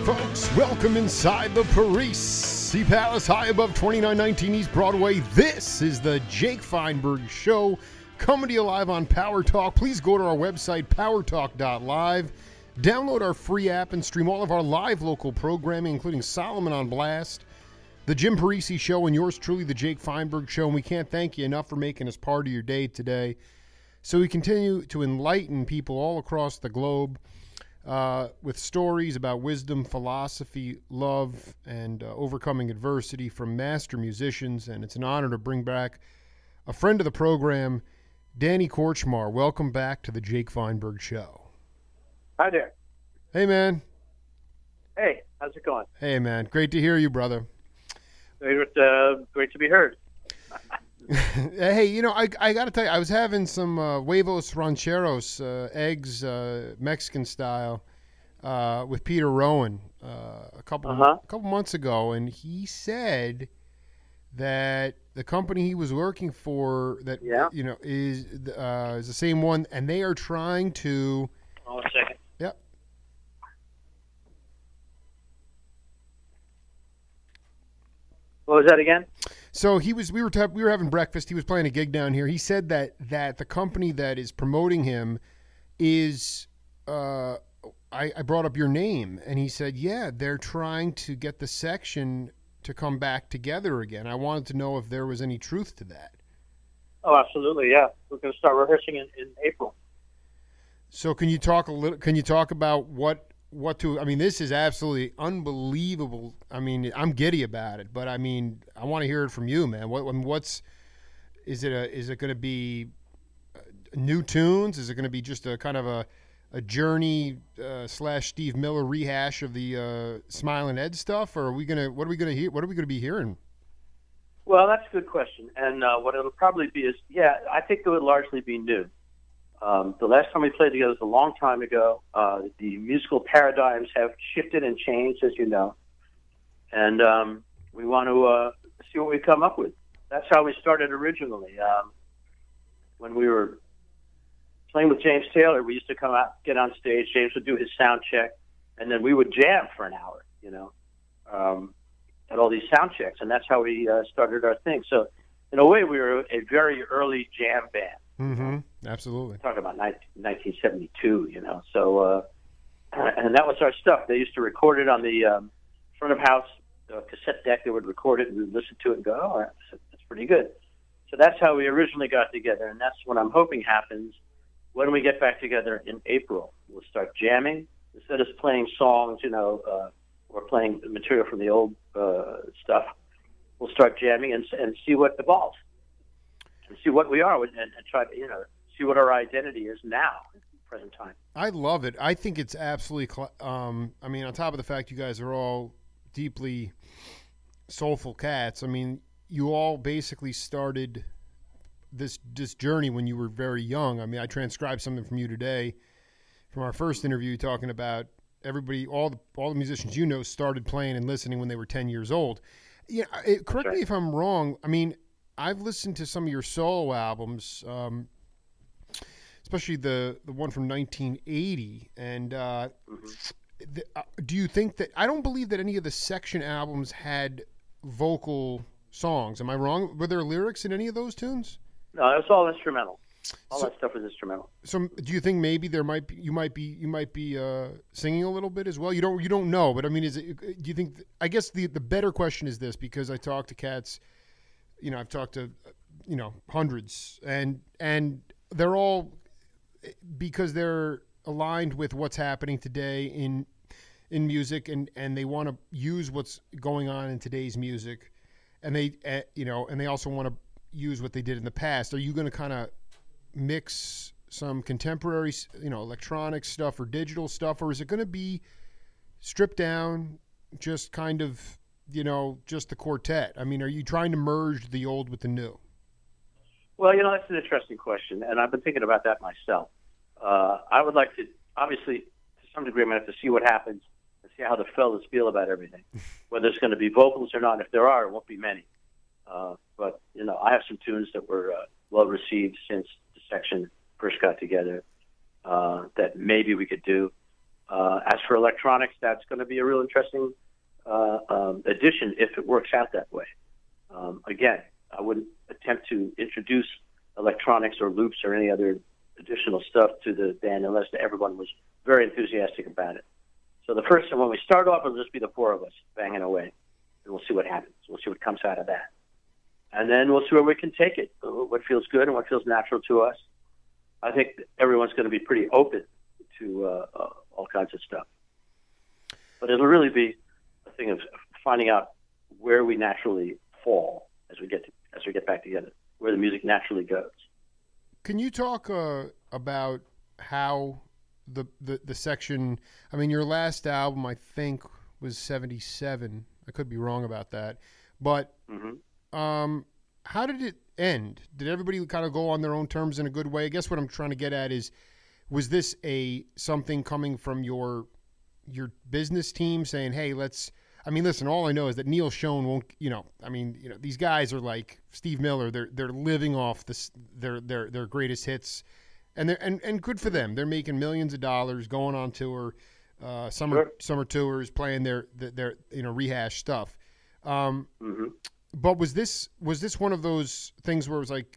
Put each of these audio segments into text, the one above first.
folks. Welcome inside the Parisi Palace, high above 2919 East Broadway. This is the Jake Feinberg Show, coming to you live on Power Talk. Please go to our website, powertalk.live. Download our free app and stream all of our live local programming, including Solomon on Blast, the Jim Parisi Show, and yours truly, the Jake Feinberg Show. And we can't thank you enough for making us part of your day today. So we continue to enlighten people all across the globe with stories about wisdom, philosophy, love, and overcoming adversity from master musicians. And it's an honor to bring back a friend of the program, Danny Kortchmar. Welcome back to the Jake Feinberg Show. Hi there. Hey, man. Hey, how's it going? Hey, man. Great to hear you, brother. Great to be heard. Hey, you know, I got to tell you, I was having some huevos rancheros, eggs, Mexican style, with Peter Rowan a couple months ago, and he said that the company he was working for that you know is the same one, and they are trying to. Hold on a second. Yep. What was that again? So we were having breakfast. He was playing a gig down here. He said that the company that is promoting him is I brought up your name, and he said, yeah, they're trying to get the section to come back together again. I wanted to know if there was any truth to that. Oh, absolutely, yeah. We're going to start rehearsing in April. So can you talk about what to? I mean, this is absolutely unbelievable. I mean, I'm giddy about it, but I mean, I want to hear it from you, man. Is it going to be new tunes? Is it going to be just a kind of a Journey / Steve Miller rehash of the Smilin' Ed stuff, or what are we going to hear? What are we going to be hearing? Well, that's a good question, and what it'll probably be is, I think it would largely be new. The last time we played together was a long time ago. The musical paradigms have shifted and changed, as you know. And we want to see what we come up with. That's how we started originally. When we were playing with James Taylor, we used to come out, get on stage. James would do his sound check, and then we would jam for an hour, at all these sound checks. And that's how we started our thing. So in a way, we were a very early jam band. Mm-hmm. Absolutely. Talking about 1972, So, and that was our stuff. They used to record it on the front of house cassette deck. They would record it and we'd listen to it and go, oh, that's pretty good. So that's how we originally got together, and that's what I'm hoping happens when we get back together in April. We'll start jamming instead of playing songs, or playing material from the old stuff. We'll start jamming and see what evolves. And see what we are, and try to, see what our identity is now, at the present time. I love it. I think it's absolutely. On top of the fact you guys are all deeply soulful cats. I mean, you all basically started this journey when you were very young. I mean, I transcribed something from you today, from our first interview, talking about everybody, all the musicians started playing and listening when they were 10 years old. Yeah, correct me if I'm wrong. I mean, I've listened to some of your solo albums, especially the one from 1980. And do you think that – I don't believe that any of the section albums had vocal songs. Am I wrong? Were there lyrics in any of those tunes? No, it was all instrumental. All that stuff was instrumental. So do you think maybe you might be singing a little bit as well? You don't know, but I mean, do you think – I guess the better question is this, because I talk to cats – I've talked to, hundreds, and they're all, because they're aligned with what's happening today in music, and they want to use what's going on in today's music, and they, and they also want to use what they did in the past. Are you going to kind of mix some contemporary, electronic stuff or digital stuff, or is it going to be stripped down, just kind of, just the quartet? I mean, are you trying to merge the old with the new? Well, that's an interesting question, and I've been thinking about that myself. I would like to, obviously, to some degree, I'm going to have to see what happens and see how the fellas feel about everything, whether it's going to be vocals or not. If there are, it won't be many. But, I have some tunes that were well received since the section first got together that maybe we could do. As for electronics, that's going to be a real interesting addition if it works out that way. Again, I wouldn't attempt to introduce electronics or loops or any other additional stuff to the band unless everyone was very enthusiastic about it. So the first time when we start off, it'll just be the four of us banging away, and we'll see what happens. We'll see what comes out of that. And then we'll see where we can take it, what feels good and what feels natural to us. I think everyone's going to be pretty open to all kinds of stuff. But it'll really be a thing of finding out where we naturally fall as we get back together, where the music naturally goes. Can you talk about how the section? I mean, your last album, I think, was '77. I could be wrong about that, but how did it end? Did everybody kind of go on their own terms in a good way? I guess what I'm trying to get at is, was this something coming from your business team saying, "Hey, let's"? I mean, listen. All I know is that Neil Schon won't. These guys are like Steve Miller. They're living off their greatest hits, and good for them. They're making millions of dollars, going on tour, summer tours, playing their rehash stuff. But was this one of those things where it was like,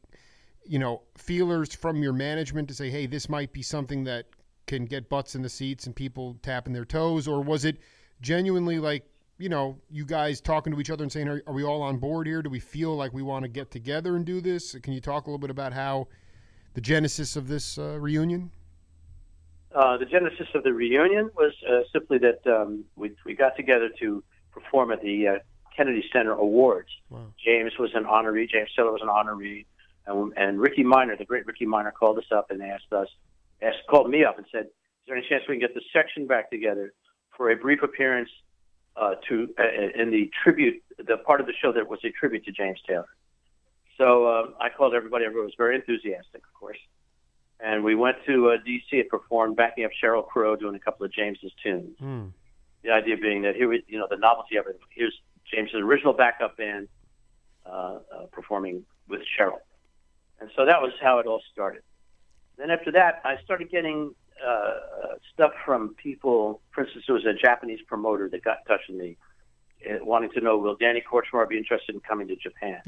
feelers from your management to say, hey, this might be something that can get butts in the seats and people tapping their toes? Or was it genuinely like, you guys talking to each other and saying, are we all on board here? Do we feel like we want to get together and do this? Can you talk a little bit about how the genesis of this reunion? The genesis of the reunion was simply that we got together to perform at the Kennedy Center Awards. Wow. James was an honoree. James Taylor was an honoree. And Ricky Minor, the great Ricky Minor, called us up and called me up and said, is there any chance we can get the section back together for a brief appearance in the tribute, the part of the show that was a tribute to James Taylor? So I called everybody. Everyone was very enthusiastic, of course. And we went to D.C. and performed, backing up Sheryl Crow, doing a couple of James's tunes. The idea being that here, the novelty of it, here's James's original backup band performing with Sheryl. And so that was how it all started. Then after that, I started getting stuff from people. For instance, there was a Japanese promoter that got in touch with me wanting to know, will Danny Kortchmar be interested in coming to Japan?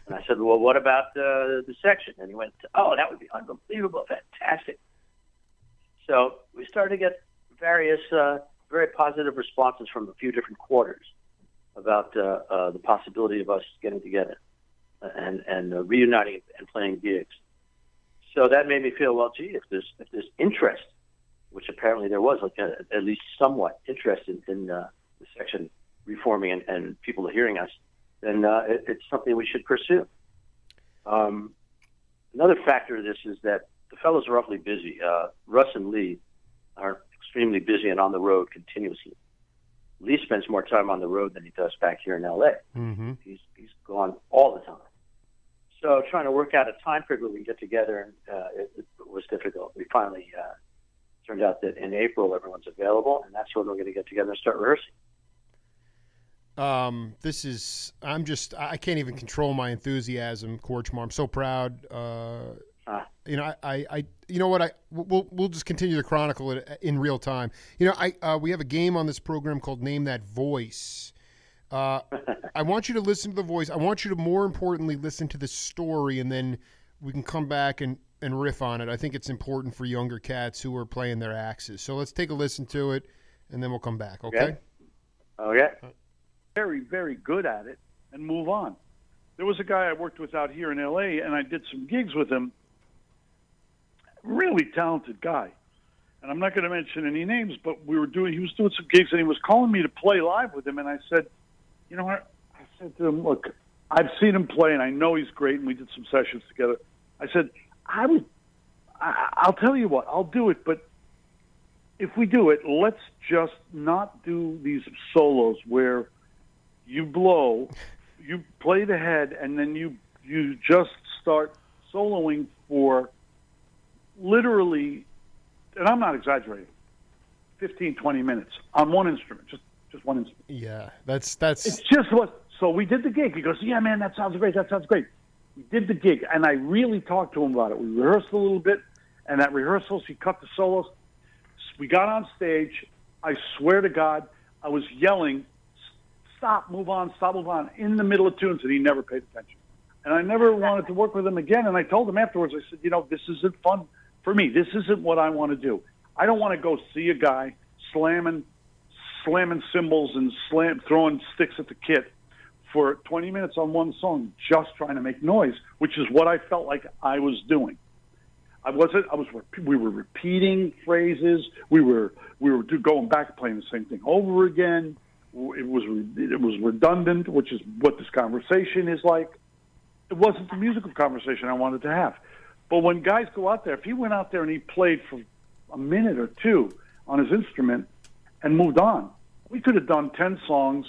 And I said, well, what about the section? And he went, oh, that would be unbelievable, fantastic. So we started to get various very positive responses from a few different quarters about the possibility of us getting together and reuniting and playing gigs. So that made me feel, well, gee, if there's interest, which apparently there was, like at least somewhat interest in the section reforming and people hearing us, then it's something we should pursue. Another factor of this is that the fellows are awfully busy. Russ and Lee are extremely busy and on the road continuously. Lee spends more time on the road than he does back here in L.A. Mm-hmm. He's gone all the time. So trying to work out a time period where we can get together it was difficult. We finally turned out that in April everyone's available, and that's when we're going to get together and start rehearsing. I can't even control my enthusiasm, Kortchmar. I'm so proud. We'll just continue to chronicle it in real time. We have a game on this program called Name That Voice. I want you to listen to the voice. I want you to, more importantly, listen to the story, and then we can come back and riff on it. I think it's important for younger cats who are playing their axes. So let's take a listen to it, and then we'll come back, okay? Okay. Very, very good at it, and move on. There was a guy I worked with out here in L.A., and I did some gigs with him. Really talented guy. And I'm not going to mention any names, but he was doing some gigs, and he was calling me to play live with him, and I said, you know what? I said to him, look, I've seen him play, and I know he's great, and we did some sessions together. I said, I'll tell you what, I'll do it, but if we do it, let's just not do these solos where you blow, you play the head, and then you just start soloing for literally, and I'm not exaggerating, 15, 20 minutes on one instrument, just one instrument. Yeah, that's. It's just what. So we did the gig. He goes, yeah, man, that sounds great. We did the gig, and I really talked to him about it. We rehearsed a little bit, and at rehearsals, he cut the solos. We got on stage. I swear to God, I was yelling, stop, move on, in the middle of tunes, and he never paid attention. And I never wanted to work with him again. And I told him afterwards, I said, this isn't fun for me. This isn't what I want to do. I don't want to go see a guy slamming cymbals and throwing sticks at the kit for 20 minutes on one song, just trying to make noise, which is what I felt like I was doing. We were repeating phrases. We were going back, playing the same thing over again. It was redundant, which is what this conversation is like. It wasn't the musical conversation I wanted to have. But when guys go out there, if he went out there and he played for a minute or two on his instrument and moved on, we could have done 10 songs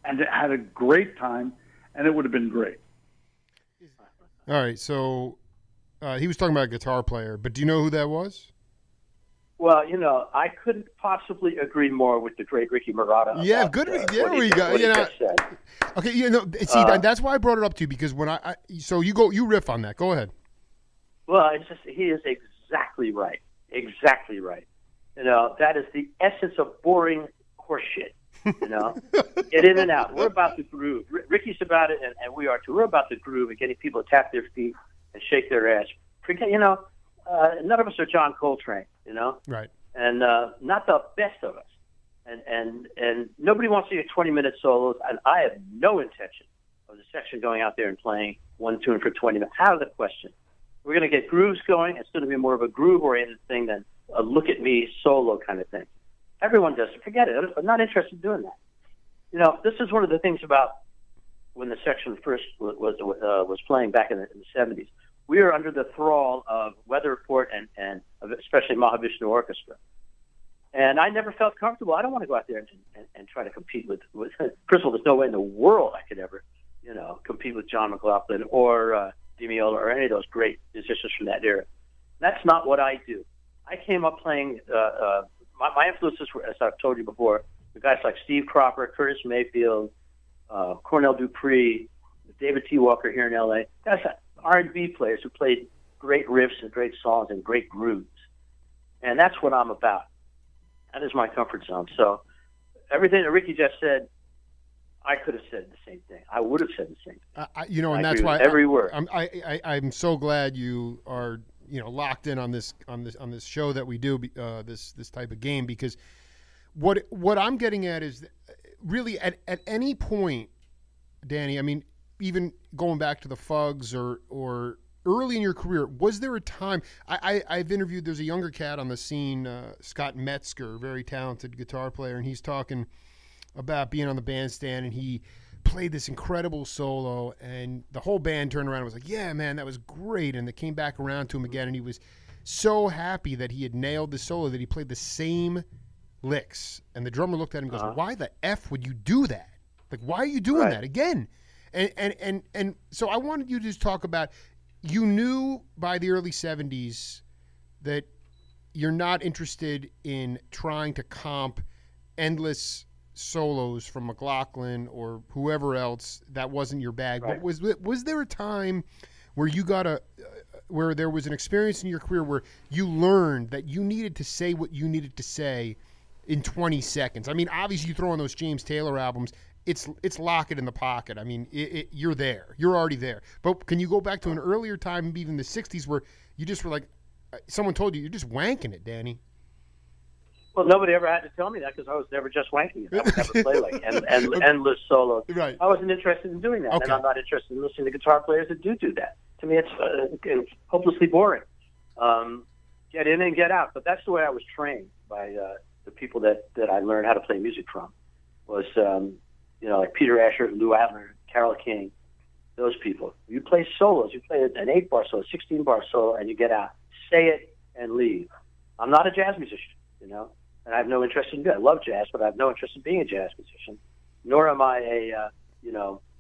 and had a great time, and it would have been great. All right, so he was talking about a guitar player, but do you know who that was? Well, I couldn't possibly agree more with the great Ricky Marotta. Yeah, good. Yeah, we go. Okay, see, that's why I brought it up to you, because when so you riff on that. Go ahead. Well, he is exactly right. Exactly right. That is the essence of boring horseshit. Get in and out. We're about the groove. Ricky's about it, and we are too. We're about the groove and getting people to tap their feet and shake their ass. Forget, none of us are John Coltrane, Right. And not the best of us. And nobody wants to hear 20-minute solos, and I have no intention of the section going out there and playing one tune for 20 minutes. Out of the question. We're going to get grooves going. It's going to be more of a groove-oriented thing than a look-at-me solo kind of thing. Everyone does it. Forget it. I'm not interested in doing that. This is one of the things about when the section first was playing back in the 70s. We were under the thrall of Weather Report and especially Mahavishnu Orchestra. And I never felt comfortable. I don't want to go out there and try to compete with first of all, there's no way in the world I could ever, compete with John McLaughlin or DiMeola or any of those great musicians from that era. That's not what I do. I came up playing, my influences were, as I've told you before, the guys like Steve Cropper, Curtis Mayfield, Cornell Dupree, David T. Walker here in L.A. Guys, R&B players who played great riffs and great songs and great grooves. And that's what I'm about. That is my comfort zone. So everything that Ricky just said, I could have said the same thing. I would have said the same thing. And that's why every word. I'm so glad you are, locked in on this show that we do, this type of game, because what I'm getting at is really at any point, Danny. I mean, even going back to the Fugs or early in your career, was there a time I've interviewed? There's a younger cat on the scene, Scott Metzger, very talented guitar player, and he's talking about being on the bandstand, and he played this incredible solo, and the whole band turned around and was like, yeah, man, that was great. And they came back around to him again, and he was so happy that he had nailed the solo that he played the same licks. And the drummer looked at him and goes, why the F would you do that? Like, why are you doing that again? And so I wanted you to just talk about, you knew by the early 70s that you're not interested in trying to comp endless solos from McLaughlin or whoever else. That wasn't your bag. Right. But was there a time where you got where there was an experience in your career where you learned that you needed to say what you needed to say in 20 seconds? I mean, obviously you throw on those James Taylor albums, it's lock it in the pocket. I mean, you're there. You're already there. But can you go back to an earlier time, maybe even the 60s, where you just were like, someone told you, you're just wanking it, Danny? Well, nobody ever had to tell me that because I was never just wanking it. I would never play like endless solos. Right. I wasn't interested in doing that, and I'm not interested in listening to guitar players that do that. To me, it's hopelessly boring. Get in and get out. But that's the way I was trained by the people that I learned how to play music from. Was like Peter Asher, Lou Adler, Carole King, those people. You play solos. You play an 8-bar solo, 16-bar solo, and you get out. Say it and leave. I'm not a jazz musician, and I have no interest in it. I love jazz, but I have no interest in being a jazz musician. Nor am I a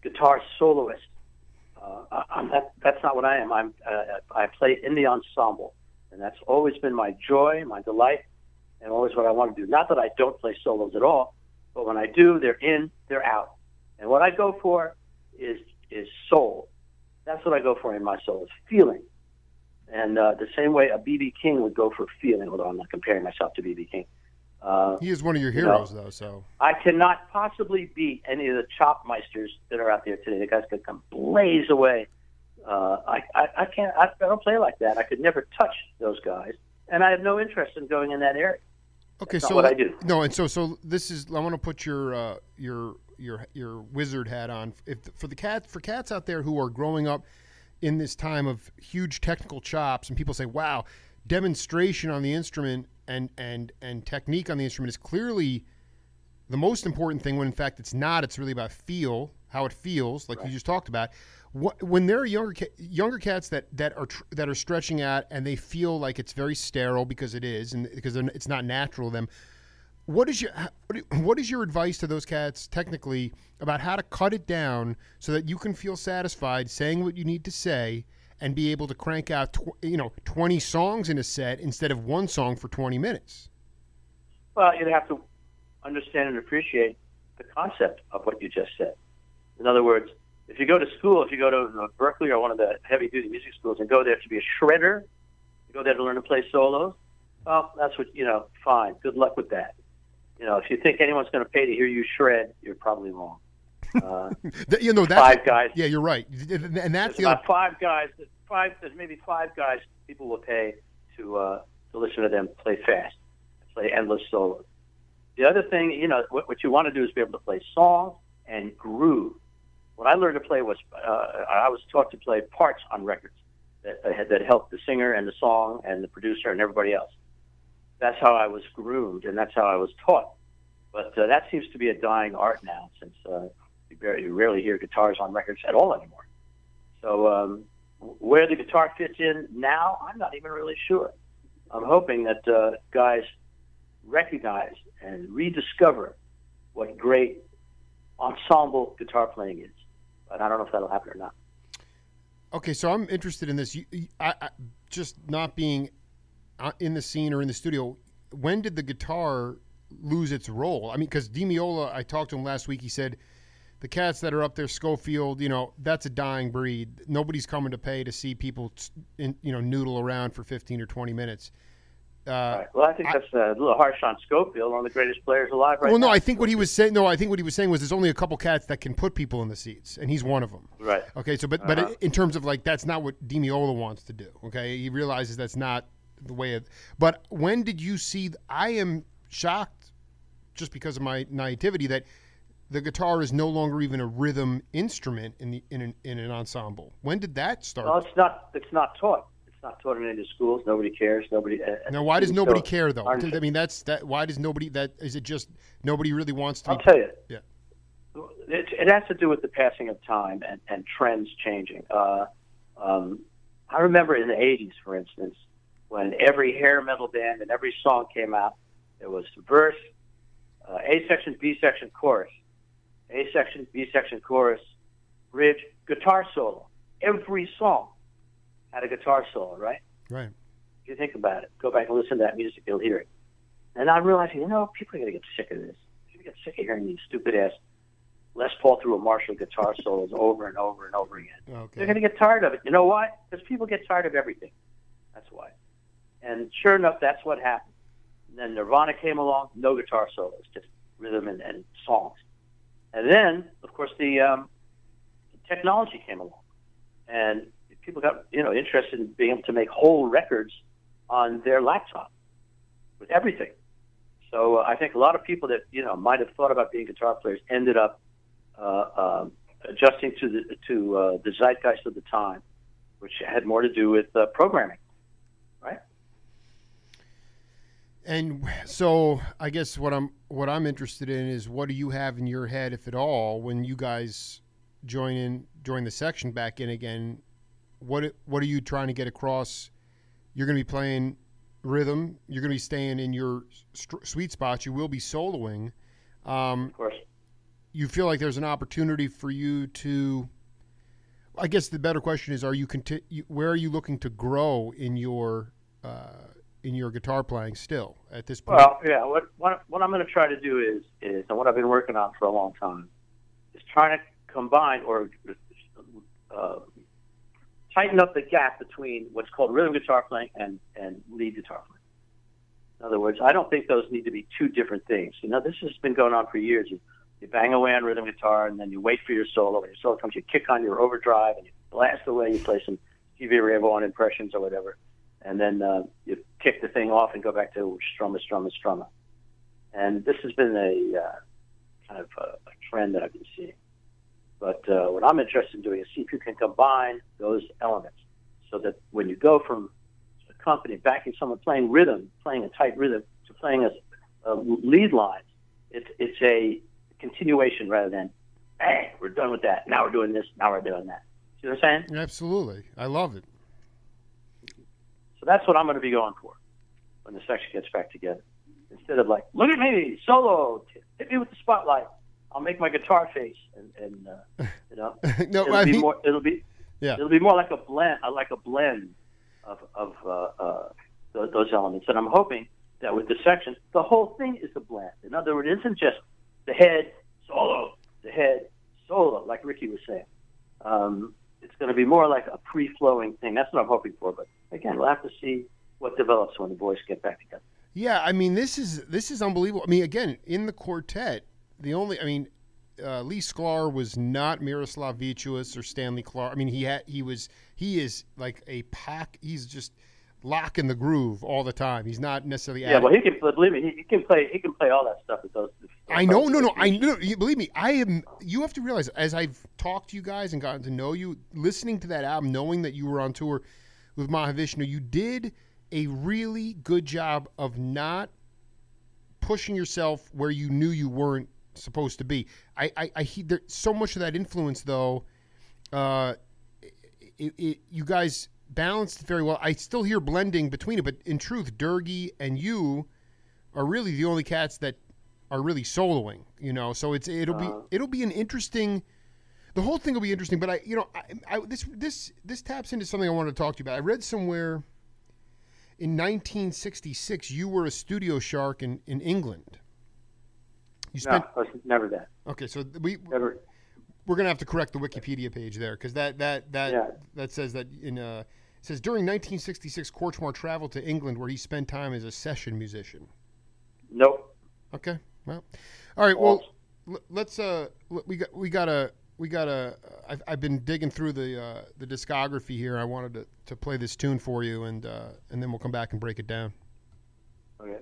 guitar soloist. That's not what I am. I play in the ensemble, and that's always been my joy, my delight, and always what I want to do. Not that I don't play solos at all, but when I do, they're in, they're out. And what I go for is soul. That's what I go for in my solos. Feeling. And the same way a B.B. King would go for feeling, although I'm not comparing myself to B.B. King. He is one of your heroes, though. So I cannot possibly beat any of the chopmeisters that are out there today. The guys could come blaze away. I can't. I don't play like that. I could never touch those guys, and I have no interest in going in that area. Okay, That's so not what I do. No, and so this is. I want to put your wizard hat on. For cats out there who are growing up in this time of huge technical chops, and people say, "Wow, demonstration on the instrument and technique on the instrument is clearly the most important thing." When in fact it's not. It's really about how it feels, like you just talked about. When there are younger cats that are stretching out and they feel like it's very sterile because it is, and because it's not natural to them. What is your advice to those cats technically about how to cut it down so that you can feel satisfied saying what you need to say and be able to crank out 20 songs in a set instead of one song for 20 minutes? Well, you'd have to understand and appreciate the concept of what you just said. In other words, if you go to school, if you go to Berkeley or one of the heavy-duty music schools and go there to be a shredder, you go there to learn to play solos, well, that's what, fine. Good luck with that. If you think anyone's going to pay to hear you shred, you're probably wrong. That's 5 guys. Yeah, you're right. And that's about 5 guys. There's maybe 5 guys people will pay to listen to them play fast, play endless solos. The other thing, what you want to do is be able to play songs and groove. What I learned to play was I was taught to play parts on records that helped the singer and the song and the producer and everybody else. That's how I was groomed, and that's how I was taught. But that seems to be a dying art now, since you rarely hear guitars on records at all anymore. So where the guitar fits in now, I'm not even really sure. I'm hoping that guys recognize and rediscover what great ensemble guitar playing is. But I don't know if that'll happen or not. Okay, so I'm interested in this. I just not being in the scene or in the studio, when did the guitar lose its role? I mean, because DiMeola, I talked to him last week, he said, the cats that are up there, Schofield, that's a dying breed. Nobody's coming to pay to see people, noodle around for 15 or 20 minutes. Right. Well, I think that's a little harsh on Schofield, one of the greatest players alive right now. Well, no, I think what he was saying. No, I think what he was saying was there's only a couple cats that can put people in the seats, and he's one of them. Right. Okay. So, but in terms of that's not what DiMeola wants to do. Okay, he realizes that's not the way. But when did you see? I am shocked, just because of my naivety, that the guitar is no longer even a rhythm instrument in an ensemble. When did that start? Well, it's not taught. Not taught in any schools. Nobody cares. Nobody. Now, why does nobody care though? I mean, that's that. Why does nobody? That is it. Just nobody really wants to. I'll tell you. Yeah. It has to do with the passing of time and trends changing. I remember in the '80s, for instance, when every hair metal band and every song came out, it was verse, A section, B section, chorus, A section, B section, chorus, bridge, guitar solo. Every song had a guitar solo, right? Right. If you think about it, go back and listen to that music, you'll hear it. And I'm realizing, people are going to get sick of this. People get sick of hearing these stupid-ass Les Paul through a Marshall guitar solos over and over and over again. Okay. They're going to get tired of it. You know why? Because people get tired of everything. That's why. And sure enough, that's what happened. And then Nirvana came along, no guitar solos, just rhythm and songs. And then, of course, the technology came along. And people got interested in being able to make whole records on their laptop with everything. So I think a lot of people that might have thought about being guitar players ended up adjusting to the zeitgeist of the time, which had more to do with programming, right? And so I guess what I'm interested in is, what do you have in your head, if at all, when you guys join the section back in again? What are you trying to get across? You're going to be playing rhythm. You're going to be staying in your sweet spots. You will be soloing. Of course. You feel like there's an opportunity for you to. I guess the better question is: where are you looking to grow in your guitar playing still at this point? Well, yeah. What I'm going to try to do is, and what I've been working on for a long time, is trying to combine or tighten up the gap between what's called rhythm guitar playing and lead guitar playing. In other words, I don't think those need to be two different things. This has been going on for years. You bang away on rhythm guitar, and then you wait for your solo. When your solo comes, you kick on your overdrive, and you blast away. You play some Stevie Ray Vaughan impressions or whatever, and then you kick the thing off and go back to strummer, strummer, strummer. And this has been a kind of a trend that I've been seeing. But what I'm interested in doing is see if you can combine those elements so that when you go from a company backing someone playing rhythm, playing a tight rhythm, to playing a lead line, it's a continuation rather than, hey, we're done with that. Now we're doing this. Now we're doing that. See what I'm saying? Absolutely. I love it. So that's what I'm going to be going for when the section gets back together. Instead of like, look at me, solo, hit me with the spotlight. I'll make my guitar face, and no, it'll be more like a blend of those elements. And I'm hoping that with the section, the whole thing is a blend. In other words, it isn't just the head solo, like Ricky was saying. It's going to be more like a free-flowing thing. That's what I'm hoping for. But again, we'll have to see what develops when the boys get back together. Yeah, I mean, this is unbelievable. I mean, again, in the quartet, Lee Sklar was not Miroslav Vitouas or Stanley Clarke. I mean, he is like a pack. He's just locking the groove all the time. He's not necessarily. Yeah, well, he can. Believe me, he can play all that stuff with those. I know. No. I know. Believe me, I am. You have to realize, as I've talked to you guys and gotten to know you, listening to that album, knowing that you were on tour with Mahavishnu, you did a really good job of not pushing yourself where you knew you weren't supposed to be. I there, so much of that influence, though. You guys balanced it very well. I still hear blending between it, but in truth, Durgi and you are really the only cats that are really soloing. So it'll be an interesting. The whole thing will be interesting. But this taps into something I wanted to talk to you about. I read somewhere in 1966 you were a studio shark in England. No, I was never that. Okay, so Never. we're gonna have to correct the Wikipedia page there because that says that it says during 1966 Kortchmar traveled to England where he spent time as a session musician. Nope. Okay, well, all right. Well, let's I've been digging through the discography here. I wanted to play this tune for you, and then we'll come back and break it down. Okay.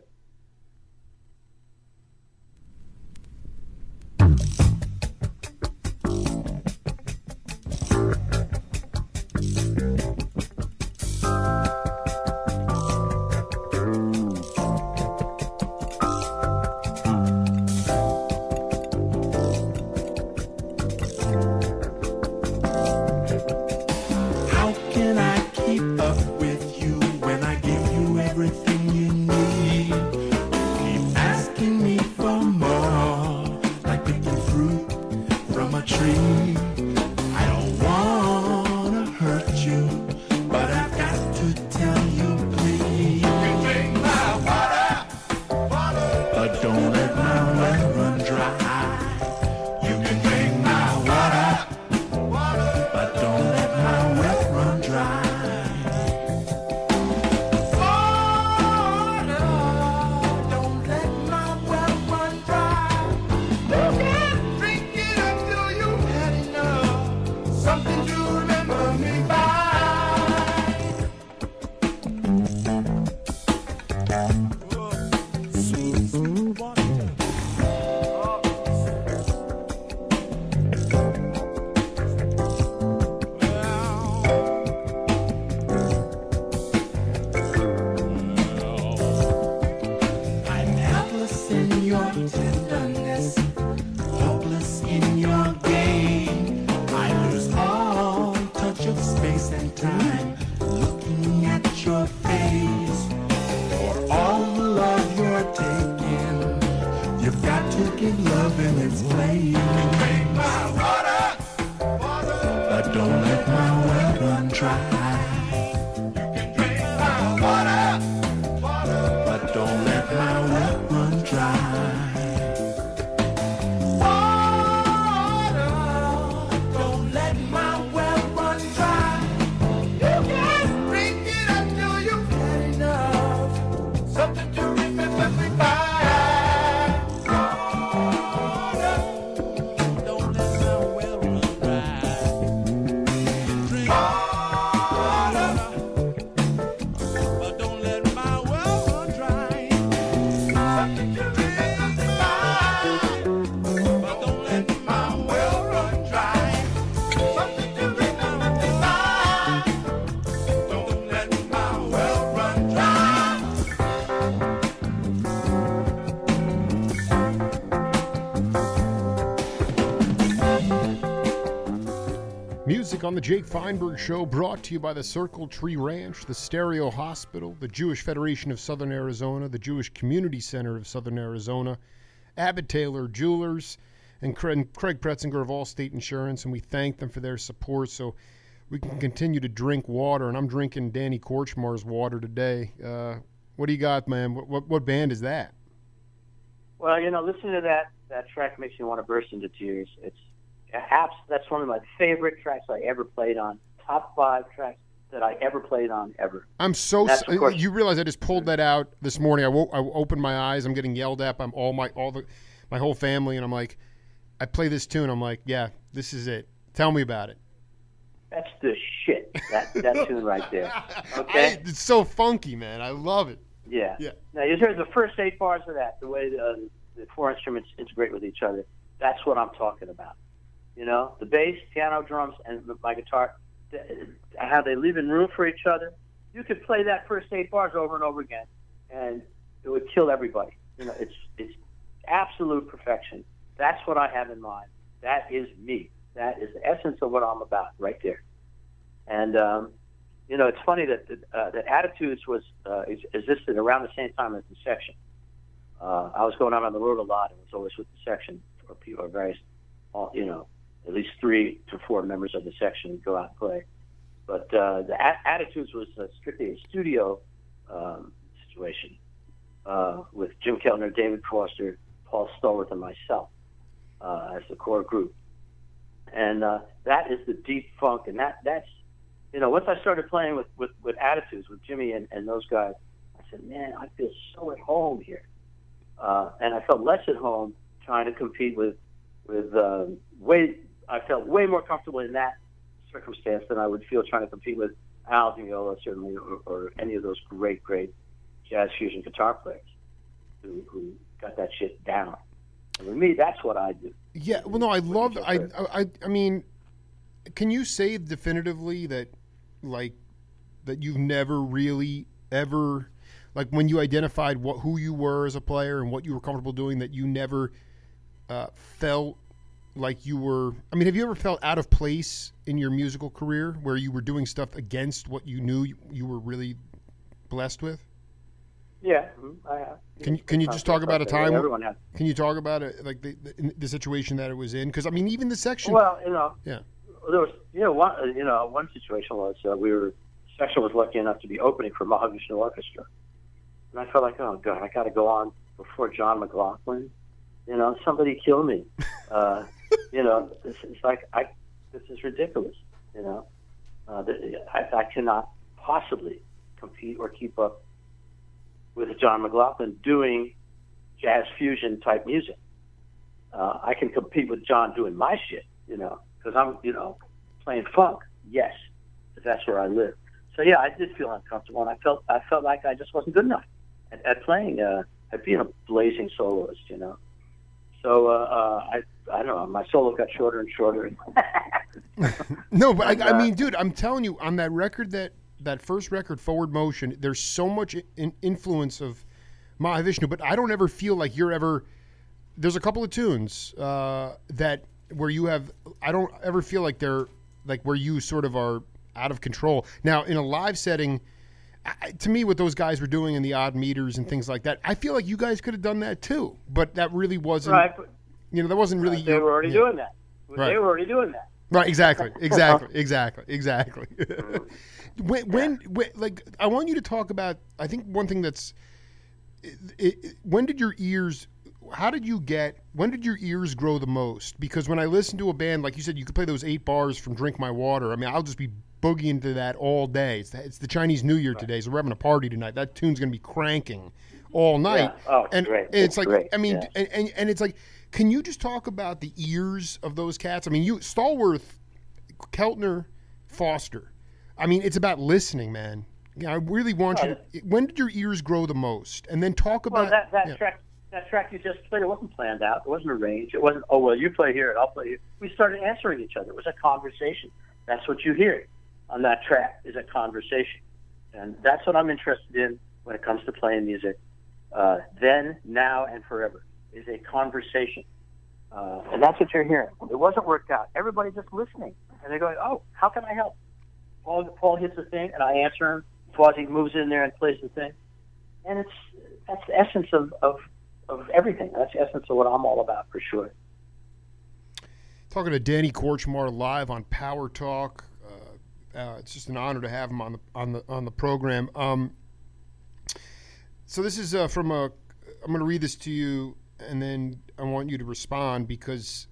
Music on the Jake Feinberg Show, brought to you by the Circle Tree Ranch, the Stereo Hospital, the Jewish Federation of Southern Arizona, the Jewish Community Center of Southern Arizona, Abbott Taylor Jewelers, and Craig Pretzinger of Allstate Insurance, and we thank them for their support so we can continue to drink water. And I'm drinking Danny Kortchmar's water today. What do you got, man? What band is that? Well, listening to that track makes me want to burst into tears. That's one of my favorite tracks I ever played on. Top 5 tracks that I ever played on ever. I'm so. You realize I just pulled that out this morning. I opened my eyes. I'm getting yelled at by my whole family, and I'm like, I play this tune. I'm like, yeah, this is it. Tell me about it. That's the shit. That tune right there. Okay. It's so funky, man. I love it. Yeah. Now you heard the first 8 bars of that. The way the 4 instruments integrate with each other. That's what I'm talking about. The bass, piano, drums, and my guitar, how they leave in room for each other. You could play that first 8 bars over and over again, and it would kill everybody. It's absolute perfection. That's what I have in mind. That is me. That is the essence of what I'm about right there. And, it's funny that Attitudes existed around the same time as the section. I was going out on the road a lot. It was always with the section or people, or various, at least 3 to 4 members of the section would go out and play. But the Attitudes was strictly a studio situation with Jim Keltner, David Foster, Paul Stolworth, and myself as the core group. And that is the deep funk. And that's, once I started playing with Attitudes, with Jimmy and those guys, I said, man, I feel so at home here. And I felt less at home trying to compete with I felt way more comfortable in that circumstance than I would feel trying to compete with Al Di Meola, certainly, or any of those great jazz fusion guitar players who got that shit down. And with me, that's what I do. Yeah, well, no, I love. I mean, can you say definitively that you've never really ever, like, when you identified who you were as a player and what you were comfortable doing, that you never felt like you were, I mean, have you ever felt out of place in your musical career where you were doing stuff against what you knew you were really blessed with? Yeah, I have. Can you just talk about a time? Everyone has. Can you talk about it, like the situation that it was in? Because I mean, even the section. Well, yeah. There was, one situation was section was lucky enough to be opening for Mahavishnu Orchestra, and I felt like, oh God, I got to go on before John McLaughlin. Somebody kill me. This is ridiculous. I cannot possibly compete or keep up with John McLaughlin doing jazz fusion type music. I can compete with John doing my shit, because I'm, playing funk. Yes, because that's where I live. So yeah, I did feel uncomfortable, and I felt like I just wasn't good enough at playing, at being a blazing soloist, So I don't know. My solo got shorter and shorter. No, but I mean, dude, I'm telling you, on that record, that first record, Forward Motion, there's so much influence of Mahavishnu, but I don't ever feel like you're ever. There's a couple of tunes that where you have. I don't ever feel like they're like where you sort of are out of control. Now, in a live setting, to me, what those guys were doing in the odd meters and things like that, I feel like you guys could have done that too. But that really wasn't. Right. That wasn't really. They were already doing that. Right. They were already doing that. Right. Exactly. When like, I want you to talk about. I think one thing that's. When did your ears? How did you get? When did your ears grow the most? Because when I listen to a band, like you said, you could play those 8 bars from "Drink My Water." I mean, I'll just be boogieing to that all day. It's the Chinese New Year today, so we're having a party tonight. That tune's going to be cranking all night. Yeah. Oh, and great. It's like, great. I mean, yeah. and it's like, can you just talk about the ears of those cats? I mean, Stallworth, Keltner, Foster. I mean, it's about listening, man. I really want you to. When did your ears grow the most? And then talk about that track you just played. It wasn't planned out. It wasn't arranged. It wasn't. Oh well, you play here and I'll play here. We started answering each other. It was a conversation. That's what you hear on that track, is a conversation, and that's what I'm interested in when it comes to playing music. Then, now, and forever is a conversation, and that's what you're hearing. It wasn't worked out. Everybody just listening. And they're going, "Oh, how can I help?" Paul hits the thing, and I answer him. Fawzi moves in there and plays the thing, and that's the essence of everything. That's the essence of what I'm all about, for sure. Talking to Danny Kortchmar live on Power Talk. It's just an honor to have him on the program. So this is from a. I'm going to read this to you, and then I want you to respond, because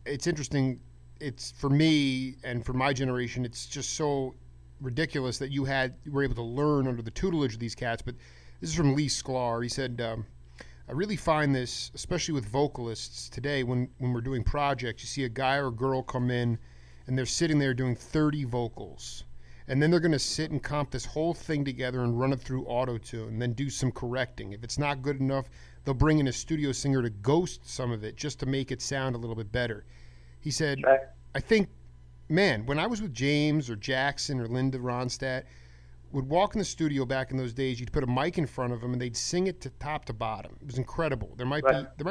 it's interesting. It's for me and for my generation. It's just so ridiculous that you were able to learn under the tutelage of these cats. But this is from Lee Sklar. He said, I really find this, especially with vocalists today, when we're doing projects, you see a guy or a girl come in and they're sitting there doing 30 vocals. And then they're going to sit and comp this whole thing together and run it through auto-tune and then do some correcting. If it's not good enough, they'll bring in a studio singer to ghost some of it just to make it sound a little bit better. He said, I think, man, when I was with James or Jackson or Linda Ronstadt, would walk in the studio back in those days, you'd put a mic in front of them and they'd sing it to top to bottom. It was incredible. There might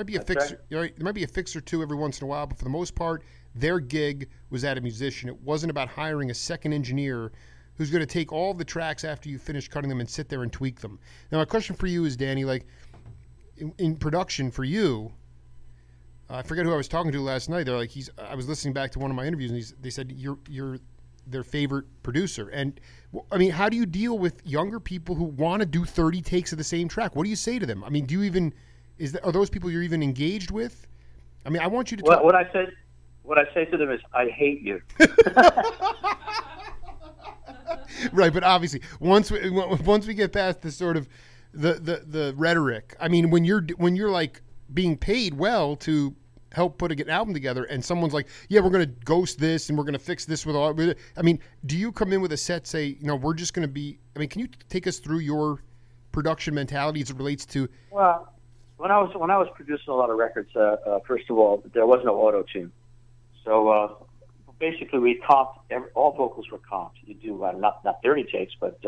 be a fix, there might be a fix or two every once in a while, but for the most part, their gig was at a musician. It wasn't about hiring a second engineer who's going to take all the tracks after you finish cutting them and sit there and tweak them. Now, my question for you is, Danny, like in production for you, I forget who I was talking to last night. They're like, I was listening back to one of my interviews, and they said you're their favorite producer. And I mean, how do you deal with younger people who want to do 30 takes of the same track? What do you say to them? I mean, are those people you're even engaged with? I mean, I want you to talk. What I say to them is, I hate you. Right, but obviously, once we get past the sort of the rhetoric, I mean, when you're like being paid well to help put an album together, and someone's like, yeah, we're going to ghost this and we're going to fix this with all. I mean, do you come in with a set, say, we're just going to be? I mean, can you take us through your production mentality as it relates to? Well, when I was producing a lot of records, first of all, there was no auto tune, so basically we comped. All vocals were comped. You do not 30 takes, but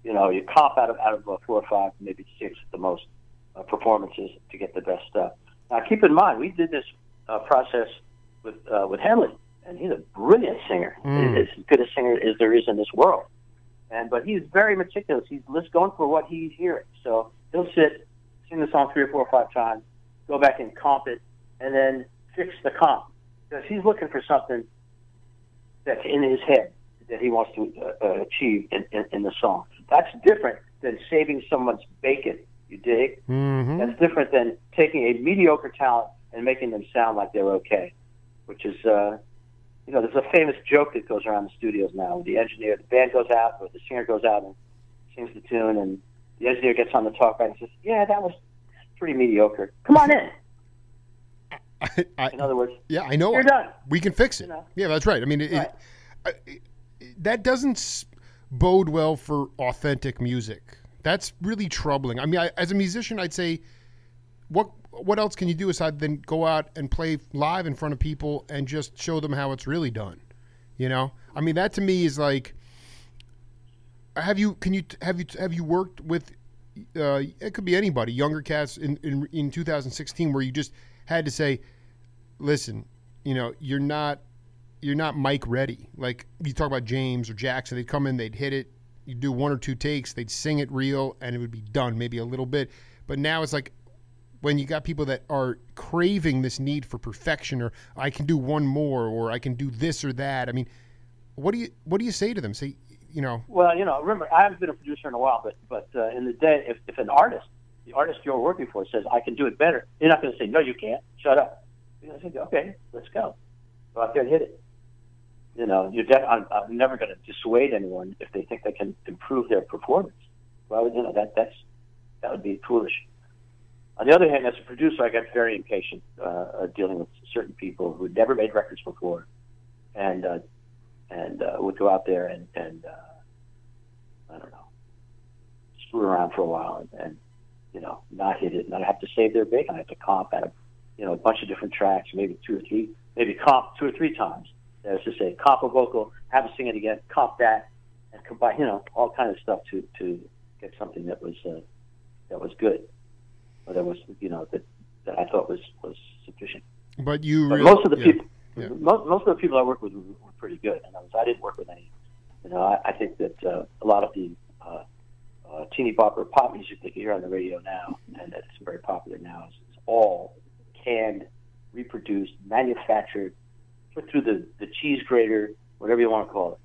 you comp out of 4 or 5, maybe 6 at the most performances to get the best stuff. Now, keep in mind, we did this process with Henley, and he's a brilliant singer. As good a singer as there is in this world. But he's very meticulous. He's just going for what he's hearing. So he'll sit, sing the song 3 or 4 or 5 times, go back and comp it, and then fix the comp. Because he's looking for something that's in his head that he wants to achieve in the song. That's different than saving someone's bacon. You dig? Mm-hmm. That's different than taking a mediocre talent and making them sound like they're okay, which is, there's a famous joke that goes around the studios now. The band goes out, or the singer goes out and sings the tune, and the engineer gets on the talkback and says, yeah, that was pretty mediocre. Come on in. In other words, yeah, I know. You're done. We can fix it. Yeah, that's right. I mean, that doesn't bode well for authentic music. That's really troubling. I mean, as a musician, I'd say, what else can you do aside than go out and play live in front of people and just show them how it's really done? I mean, that to me is like, have you worked with? It could be anybody, younger cats in 2016, where you just had to say, listen, you're not mic ready. Like you talk about James or Jackson, they'd come in, they'd hit it. You do 1 or 2 takes, they'd sing it real, and it would be done, maybe a little bit. But now it's like when you got people that are craving this need for perfection, or I can do one more, or I can do this or that. I mean, what do you say to them? Say, Well, remember, I haven't been a producer in a while, but in the day, if the artist you're working for says, I can do it better, you're not going to say, no, you can't. Shut up. You're going to say, okay, let's go. Go out there and hit it. I'm never going to dissuade anyone if they think they can improve their performance. Well, that would be foolish. On the other hand, as a producer, I got very impatient dealing with certain people who had never made records before, and would go out there and I don't know, screw around for a while and not hit it, and I'd have to save their bacon. I have to comp out of a bunch of different tracks, maybe 2 or 3, maybe comp 2 or 3 times. That is to say, comp a vocal, have to sing it again, comp that, and combine, all kinds of stuff to get something that was good, or that was, that I thought was sufficient. But most of the people, most of the people I work with were pretty good. In other words, I didn't work with any. I think that a lot of the teeny bopper pop music that you hear on the radio now, and that's very popular now, is all canned, reproduced, manufactured, put through the cheese grater, whatever you want to call it.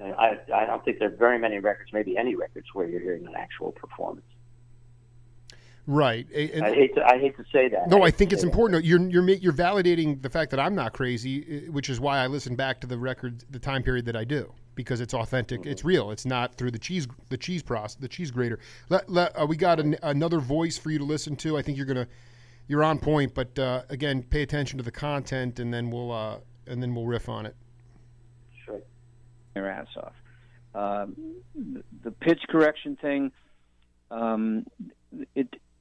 And I don't think there are very many records, maybe any records, where you're hearing an actual performance. Right. And I hate to say that. No, I think it's important. You're validating the fact that I'm not crazy, which is why I listen back to the record, the time period that I do, because it's authentic, it's real. It's not through the cheese grater. We got another voice for you to listen to. I think you're on point, but again, pay attention to the content, and then we'll riff on it. Sure. Their ass off. The pitch correction thing.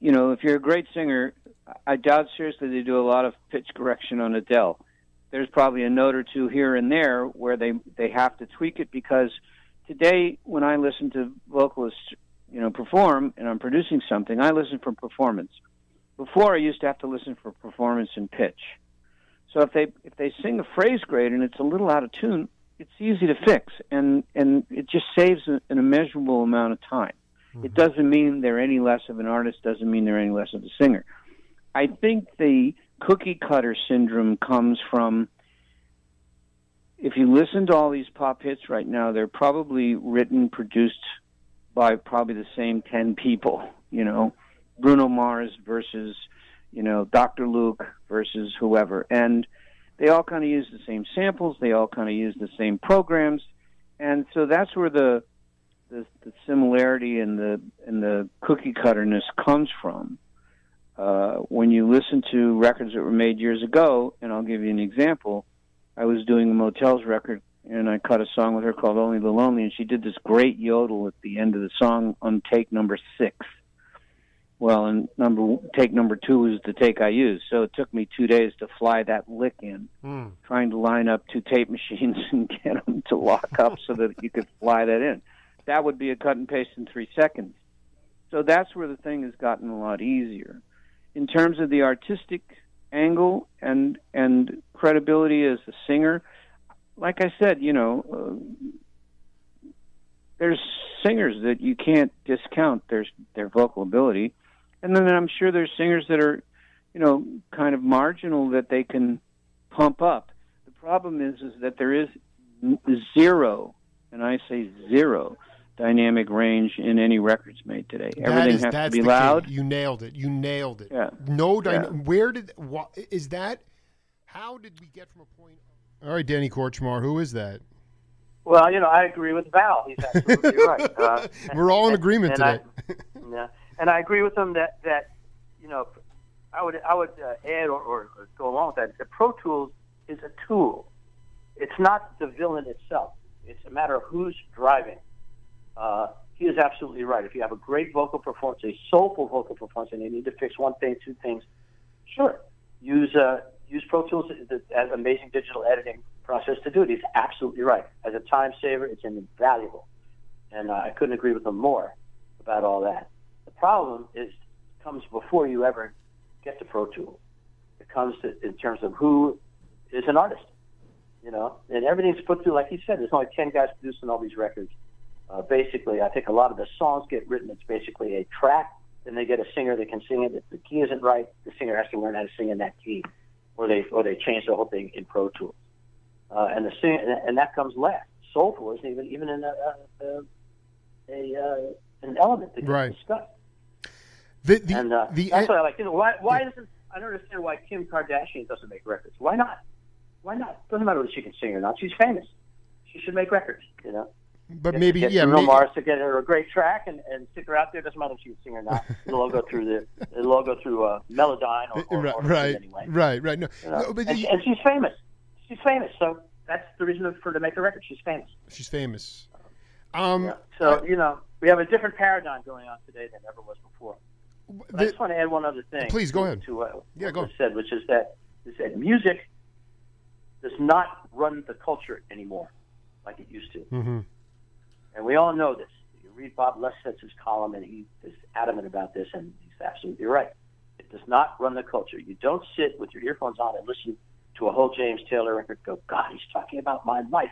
If you're a great singer, I doubt seriously they do a lot of pitch correction on Adele. There's probably a note or two here and there where they have to tweak it, because today when I listen to vocalists, perform and I'm producing something, I listen for performance. Before, I used to have to listen for performance and pitch. So if they sing a phrase great and it's a little out of tune, it's easy to fix, and it just saves an immeasurable amount of time. It doesn't mean they're any less of an artist, doesn't mean they're any less of a singer. I think the cookie cutter syndrome comes from, if you listen to all these pop hits right now, they're probably written, produced by probably the same 10 people, Bruno Mars versus, Dr. Luke versus whoever. And they all kind of use the same samples, they all kind of use the same programs. And so that's where the similarity and the cookie cutterness comes from. When you listen to records that were made years ago, and I'll give you an example, I was doing a Motels record, and I cut a song with her called Only the Lonely, and she did this great yodel at the end of the song on take number 6. Well, and take number 2 was the take I used, so it took me 2 days to fly that lick in, trying to line up 2 tape machines and get them to lock up so that you could fly that in. That would be a cut and paste in 3 seconds. So that's where the thing has gotten a lot easier. In terms of the artistic angle and credibility as a singer, like I said, there's singers that you can't discount their vocal ability. And then I'm sure there's singers that are, kind of marginal that they can pump up. The problem is that there is zero, and I say zero, dynamic range in any records made today. Everything has to be loud. Key. You nailed it. Yeah. No is that? How did we get from a point? All right, Danny Kortchmar, who is that? Well, I agree with Val. He's absolutely right. We're all in agreement today. And I agree with him that I would add or go along with that. The Pro Tools is a tool. It's not the villain itself. It's a matter of who's driving. He is absolutely right. If you have a great vocal performance, a soulful vocal performance, and you need to fix one thing, 2 things, sure, use Pro Tools as an amazing digital editing process to do it. He's absolutely right. As a time saver, it's invaluable, and I couldn't agree with him more about all that. The problem comes before you ever get to Pro Tools. It comes in terms of who is an artist, and everything's put through, like he said. There's only 10 guys producing all these records. Basically, I think a lot of the songs get written. It's basically a track. Then they get a singer that can sing it. If the key isn't right, the singer has to learn how to sing in that key, or they change the whole thing in Pro Tools. And that comes last. Soulful isn't even an element that gets discussed. That's what I like. Why doesn't I don't understand why Kim Kardashian doesn't make records? Why not? Doesn't matter whether she can sing or not. She's famous. She should make records. But maybe Bruno Mars to get her a great track and stick her out there. Doesn't matter if she can sing or not. It'll all go through Melodyne or right, anyway. Right. No, but and she's famous. She's famous. So that's the reason for her to make a record. She's famous. She's famous. So we have a different paradigm going on today than ever was before. But I just want to add one other thing. Please go ahead. To what was said, which is that music does not run the culture anymore like it used to. Mm-hmm. And we all know this. You read Bob Lesetz's column, and he is adamant about this, and he's absolutely right. It does not run the culture. You don't sit with your earphones on and listen to a whole James Taylor record, go, God, he's talking about my life.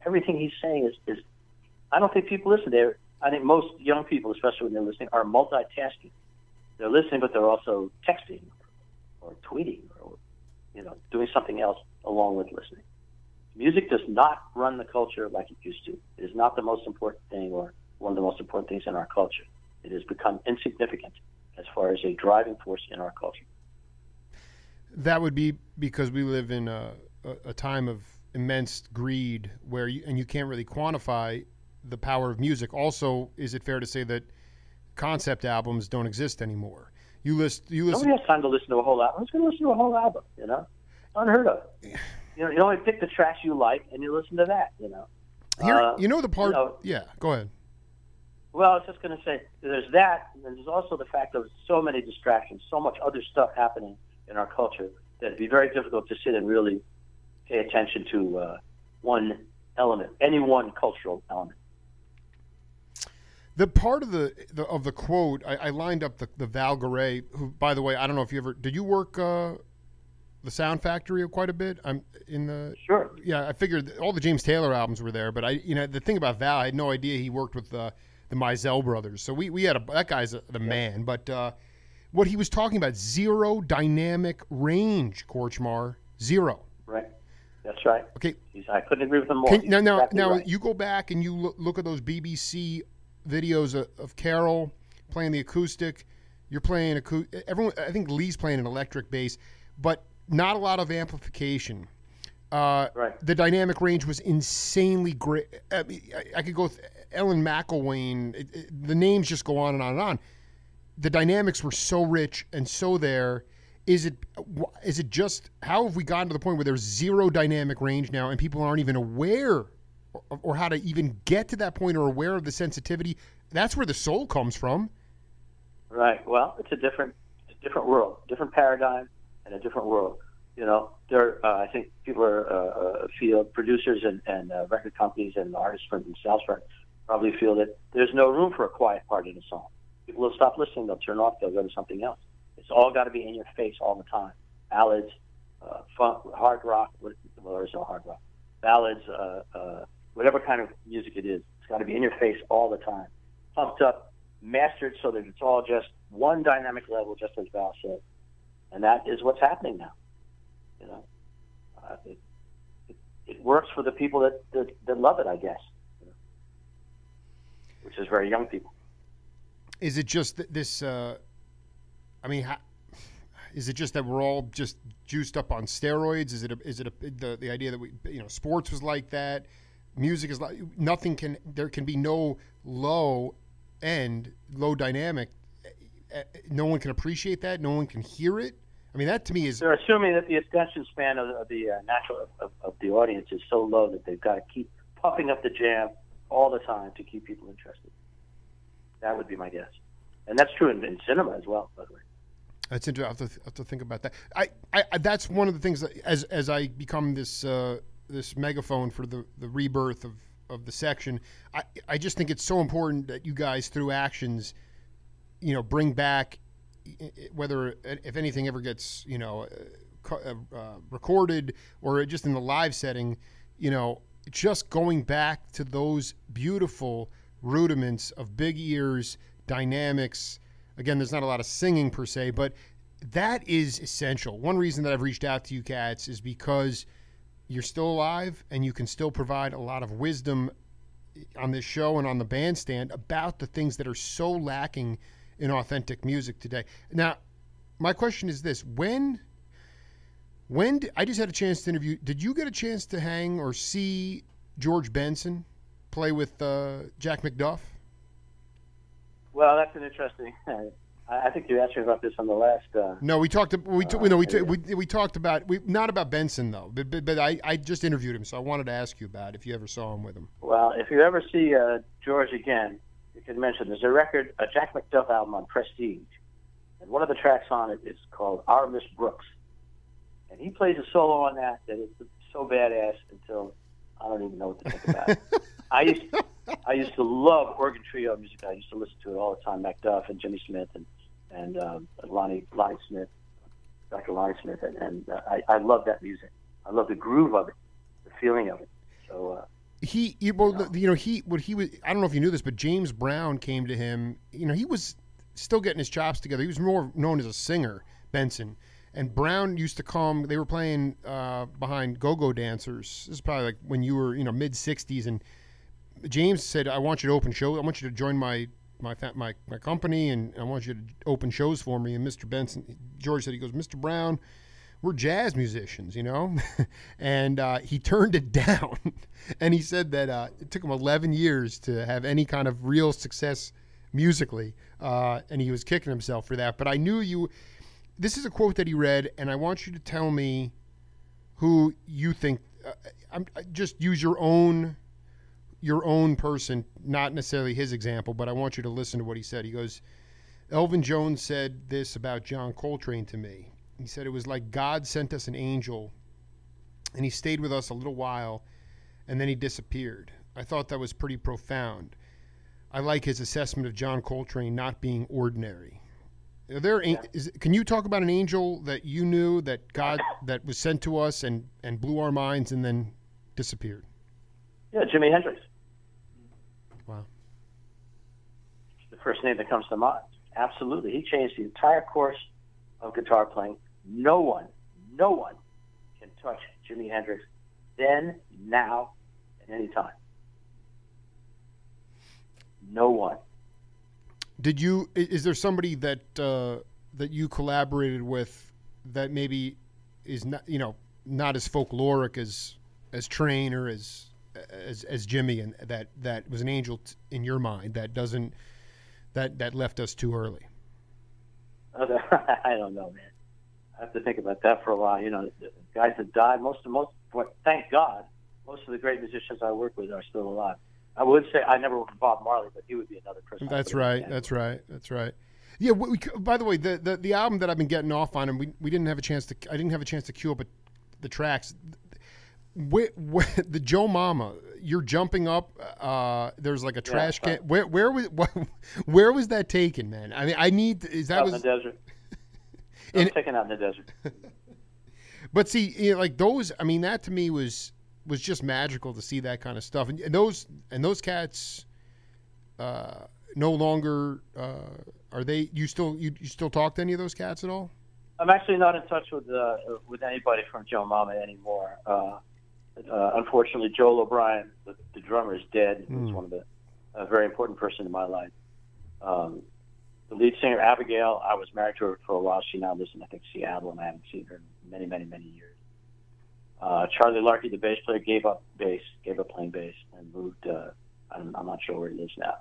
Everything he's saying is. I don't think people listen there. I think most young people, especially when they're listening, are multitasking. They're listening, but they're also texting or tweeting or doing something else along with listening. Music does not run the culture like it used to. It is not the most important thing or one of the most important things in our culture. It has become insignificant as far as a driving force in our culture. That would be because we live in a time of immense greed where you can't really quantify the power of music. Also, is it fair to say that concept albums don't exist anymore? You listen. Nobody has time to listen to a whole album. Who's going to listen to a whole album? Unheard of. You only pick the tracks you like and you listen to that. Here, the part. Yeah, go ahead. Well, I was just going to say there's that, and then there's also the fact of so many distractions, so much other stuff happening in our culture that it'd be very difficult to sit and really pay attention to one element, any one cultural element. The part of the quote, I lined up the Val Garay, who, by the way, I don't know if you ever did you work the Sound Factory quite a bit. I'm in the Sure. Yeah, I figured all the James Taylor albums were there, but the thing about Val, I had no idea he worked with the Mizell brothers. So we had that guy's the man. But what he was talking about, zero dynamic range, Kortchmar, zero. Right. That's right. Okay. I couldn't agree with him more. Now, right. You go back and you look at those BBC videos of Carol playing the acoustic. You're playing everyone. I think Lee's playing an electric bass, but not a lot of amplification. Right. The dynamic range was insanely great. I could go with Ellen McElwain. The names just go on and on and on. The dynamics were so rich and so there. Is it just, how have we gotten to the point where there's zero dynamic range now and people aren't even aware or how to even get to that point or aware of the sensitivity? That's where the soul comes from. Right. Well, it's a different world, different paradigm, and a different world. I think people feel producers and record companies and artists from themselves probably feel that there's no room for a quiet part in a song. People will stop listening. They'll turn off. They'll go to something else. It's all got to be in your face all the time. Ballads, funk, hard rock. Well, there's no hard rock. Ballads, whatever kind of music it is, it's got to be in your face all the time. Pumped up, mastered so that it's all just one dynamic level, just as Val said. And that is what's happening now. It works for the people that love it, I guess, which is very young people. Is it just this? Is it just that we're all just juiced up on steroids? Is it the idea that sports was like that? Music is like nothing can. There can be no low dynamic. No one can appreciate that. No one can hear it. I mean, that to me is. They're assuming that the attention span of the natural of the audience is so low that they've got to keep pumping up the jam all the time to keep people interested. That would be my guess, and that's true in cinema as well, by the way. That's interesting. I have to think about that. I that's one of the things that as I become this megaphone for the rebirth of the section, I just think it's so important that you guys through actions, bring back, whether if anything ever gets recorded or just in the live setting, just going back to those beautiful rudiments of big ears, dynamics. Again, there's not a lot of singing per se, but that is essential. One reason that I've reached out to you cats is because you're still alive and you can still provide a lot of wisdom on this show and on the bandstand about the things that are so lacking in authentic music today. Now, my question is this. When I just had a chance to interview, did you get a chance to hang or see George Benson play with Jack McDuff? Well, that's an interesting. I think you asked me about this on the last. No, we talked. We talked about not about Benson though, but I just interviewed him, so I wanted to ask you about if you ever saw him with him. Well, if you ever see George again, you can mention there's a Jack McDuff album on Prestige, and one of the tracks on it is called "Our Miss Brooks," and he plays a solo on that is so badass until I don't even know what to think about it. I used to love organ trio music. I used to listen to it all the time. MacDuff and Jimmy Smith and Lonnie Smith. Dr. Lonnie Smith, and I love that music. I love the groove of it, the feeling of it. So he what he was. I don't know if you knew this, but James Brown came to him. He was still getting his chops together. He was more known as a singer, Benson. And Brown used to come. They were playing behind go-go dancers. This is probably like when you were, mid '60s. And James said, "I want you to open shows. I want you to join my company, and I want you to open shows for me." And Mr. Benson, George said, he goes, "Mr. Brown, we're jazz musicians, and he turned it down. And he said that it took him 11 years to have any kind of real success musically, and he was kicking himself for that. But I knew you. This is a quote that he read, and I want you to tell me who you think. Just use your own person, not necessarily his example, but I want you to listen to what he said. He goes, "Elvin Jones said this about John Coltrane to me. He said it was like God sent us an angel, and he stayed with us a little while, and then he disappeared. I thought that was pretty profound. I like his assessment of John Coltrane not being ordinary." Can you talk about an angel that you knew that God that was sent to us and blew our minds and then disappeared? Yeah, Jimi Hendrix. Wow. The first name that comes to mind. Absolutely. He changed the entire course of guitar playing. No one can touch Jimi Hendrix then, now, at any time. No one. Is there somebody that you collaborated with that maybe is not as folkloric as Train or as Jimmy, and that was an angel in your mind that left us too early? I don't know, man. I have to think about that for a while. The guys that died, thank God, most of the great musicians I work with are still alive. I would say I never worked with Bob Marley, but he would be another person. That's right. Yeah. By the way, the album that I've been getting off on, and we didn't have a chance to. I didn't have a chance to cue up the tracks. The Joe Mama, you're jumping up. There's like a trash can. Where was that taken, man? I mean, I need. Is that out was in the desert? It was taken out in the desert. But see, like those. I mean, that to me was just magical to see that kind of stuff. And those cats no longer are they? You still talk to any of those cats at all? I'm actually not in touch with anybody from Joe Mama anymore. Unfortunately, Joel O'Brien, the drummer, is dead. He was one of a very important person in my life. The lead singer, Abigail, I was married to her for a while. She now lives in, I think, Seattle, and I haven't seen her in many, many, many years. Charlie Larkey, the bass player, gave up playing bass, and moved. I'm not sure where he lives now,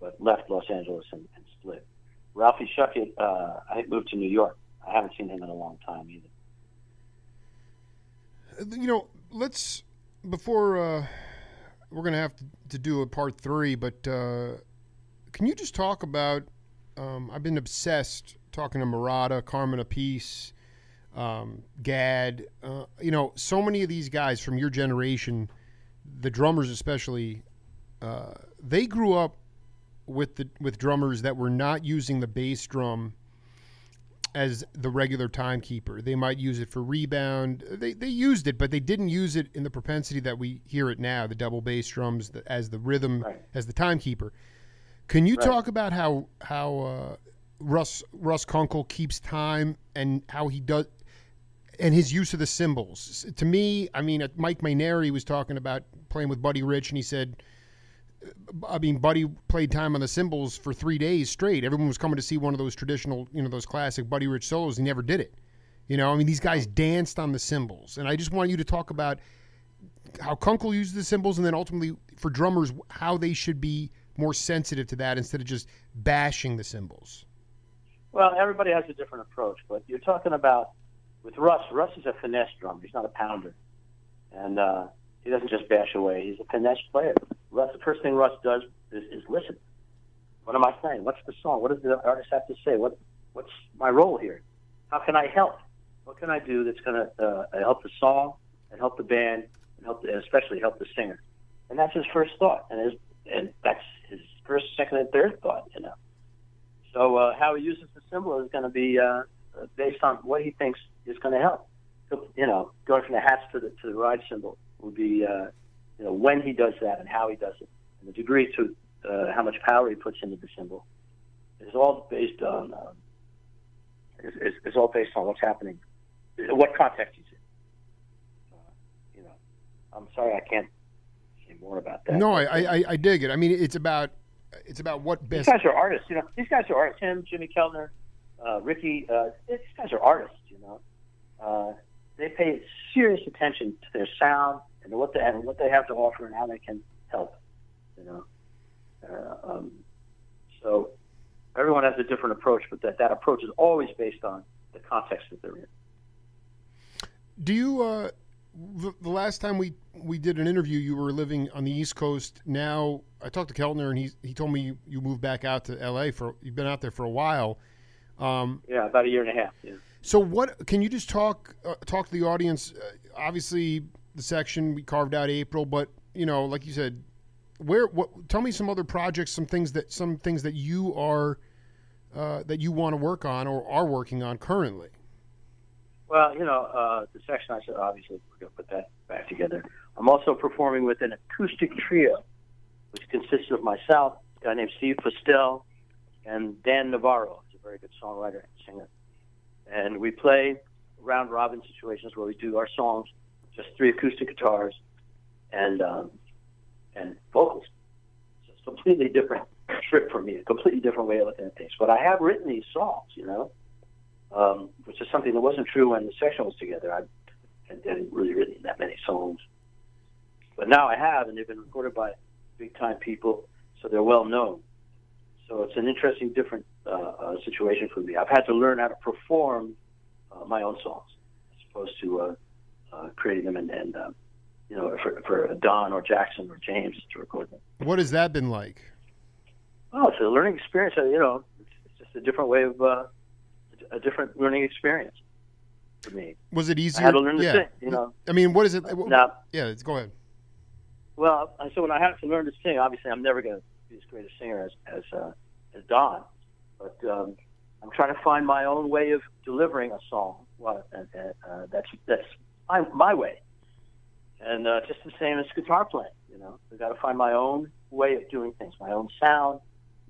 but left Los Angeles and split. Ralphie Shuckett, I think, moved to New York. I haven't seen him in a long time either. Before we're going to have to do a part 3, but can you just talk about, I've been obsessed talking to Murata, Carmen Appice, Gad, so many of these guys from your generation, the drummers especially, they grew up with drummers that were not using the bass drum as the regular timekeeper. They might use it for rebound. They used it, but they didn't use it in the propensity that we hear it now, the double bass drums as the rhythm, right, as the timekeeper. Can you talk about how Russ Kunkel keeps time and how he does, and his use of the cymbals? To me, I mean, Mike Mainieri was talking about playing with Buddy Rich, and he said, Buddy played time on the cymbals for 3 days straight. Everyone was coming to see one of those traditional, those classic Buddy Rich solos. He never did it. These guys danced on the cymbals. And I just want you to talk about how Kunkel uses the cymbals, and then ultimately for drummers, how they should be more sensitive to that instead of just bashing the cymbals. Well, everybody has a different approach, but you're talking about with Russ. Russ is a finesse drummer. He's not a pounder. And he doesn't just bash away. He's a finesse player. The first thing Russ does is listen. What am I saying? What's the song? What does the artist have to say? What's my role here? How can I help? What can I do that's going to help the song and help the band and especially help the singer? And that's his first thought, and that's his first, second, and third thought. So how he uses the cymbal is going to be based on what he thinks is going to help. You know, going from the hats to the ride cymbal would be, you know, when he does that and how he does it, and the degree to how much power he puts into the cymbal. Is all based on what's happening, what context he's in. You know, I'm sorry I can't say more about that. No, I dig it. I mean, it's about what best. These guys are artists. You know, these guys are artists. Him, Jimmy Kellner, Ricky. These guys are artists. You know, they pay serious attention to their sound and what they have to offer and how they can help. You know, so everyone has a different approach, but that approach is always based on the context that they're in. Do you? The last time we did an interview, you were living on the East Coast. Now I talked to Keltner, and he told me you moved back out to L.A. You've been out there for a while. Yeah, about a year and a half. Yeah. So what can you just talk to the audience? Obviously, the section we carved out April, but you know, like you said, tell me some other projects, some things that you are that you want to work on or are working on currently. Well, you know, the section I said, obviously, we're going to put that back together. I'm also performing with an acoustic trio, which consists of myself, a guy named Steve Postel, and Dan Navarro, who's a very good songwriter and singer. And we play round-robin situations where we do our songs, just 3 acoustic guitars and vocals. So it's a completely different trip for me, a completely different way of looking at things. But I have written these songs, you know, which is something that wasn't true when the section was together. I hadn't really written that many songs. But now I have, and they've been recorded by big-time people, so they're well-known. So it's an interesting, different situation for me. I've had to learn how to perform my own songs as opposed to creating them and you know, for Don or Jackson or James to record them. What has that been like? Oh, it's a learning experience. You know, it's just a different way of a different learning experience for me. Was it easier? I had to learn to sing. You know, I mean, what is it? Now, yeah, go ahead. Well, so when I had to learn to sing, obviously I'm never going to be as great a singer as Don, but I'm trying to find my own way of delivering a song. That's my way, and just the same as guitar playing. You know, I've got to find my own way of doing things, my own sound,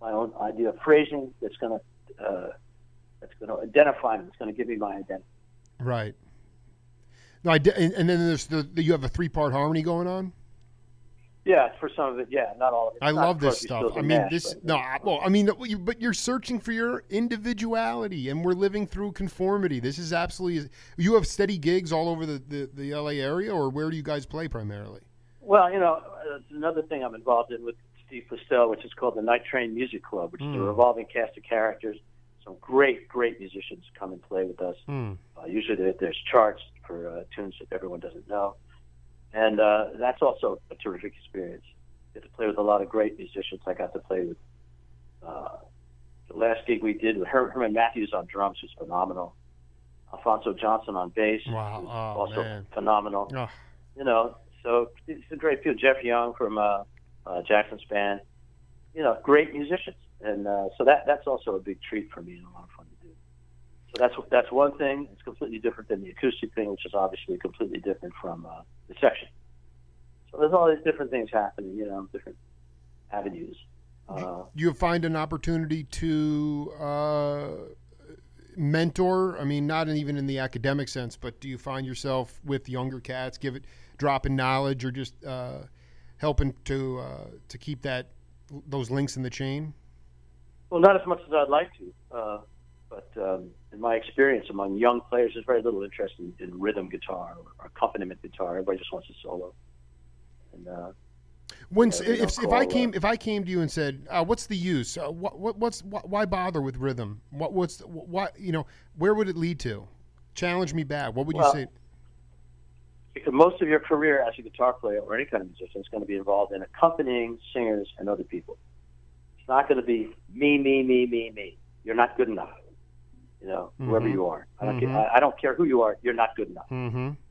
my own idea of phrasing that's going to identify me. It's going to give me my identity. Right. No, and then there's you have a 3-part harmony going on. Yeah, for some of it, yeah, not all of it. I love this stuff. I mean, but you're searching for your individuality, and we're living through conformity. This is absolutely. You have steady gigs all over the LA area, or where do you guys play primarily? Well, you know, another thing I'm involved in with Steve Postel, which is called the Night Train Music Club, which is a revolving cast of characters. Some great musicians come and play with us. Usually there's charts for tunes that everyone doesn't know. And that's also a terrific experience. Get to play with a lot of great musicians. I got to play with the last gig we did with Herman Matthews on drums, who's phenomenal. Alfonso Johnson on bass, who's also phenomenal. Oh. You know, so it's a great people. Jeff Young from Jackson's band. You know, great musicians, and so that's also a big treat for me and a lot of fun to do. So that's one thing. It's completely different than the acoustic thing, which is obviously completely different from the section. So there's all these different things happening, you know, different avenues. You find an opportunity to mentor? I mean, not even in the academic sense, but do you find yourself with younger cats, dropping knowledge, or just helping to keep those links in the chain? Well, not as much as I'd like to. But in my experience among young players, there's very little interest in rhythm guitar or accompaniment guitar. Everybody just wants a solo. And if I came to you and said, "What's the use? Why bother with rhythm? Where would it lead to? Challenge me back. What would you say?" Because most of your career as a guitar player or any kind of musician is going to be involved in accompanying singers and other people. It's not going to be me. You're not good enough. You know, whoever you are. I don't care who you are, you're not good enough.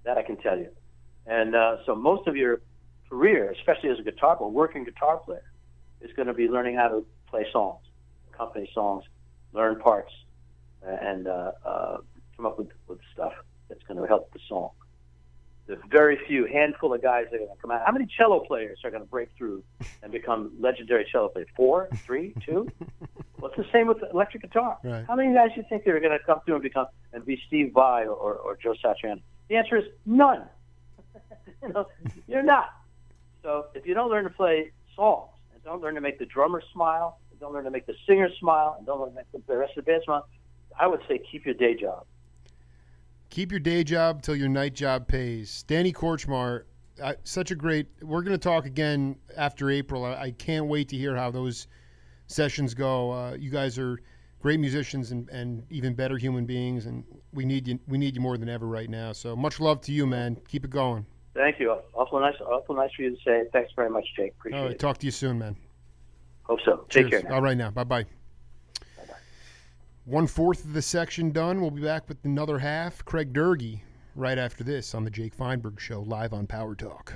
That I can tell you. And so most of your career, especially as a working guitar player, is going to be learning how to play songs, accompany songs, learn parts, and come up with stuff that's going to help the song. There's very few, handful of guys that are going to come out. How many cello players are going to break through and become legendary cello players? 4, 3, 2? Well, it's the same with the electric guitar. Right. How many guys do you think are going to come through and be Steve Vai or Joe Satriani? The answer is none. You're not. So if you don't learn to play songs, and don't learn to make the drummer smile, and don't learn to make the singer smile, and don't learn to make the rest of the band smile, I would say keep your day job. Keep your day job till your night job pays. Danny Kortchmar, such a great. We're going to talk again after April. I can't wait to hear how those sessions go. You guys are great musicians and even better human beings, and we need you. We need you more than ever right now. So much love to you, man. Keep it going. Thank you. Awful nice for you to say. Thanks very much, Jake. Appreciate it. Talk to you soon, man. Hope so. Take care now. All right now. Bye-bye. 1/4 of the section done. We'll be back with another half. Craig Durgee right after this on the Jake Feinberg Show, live on Power Talk.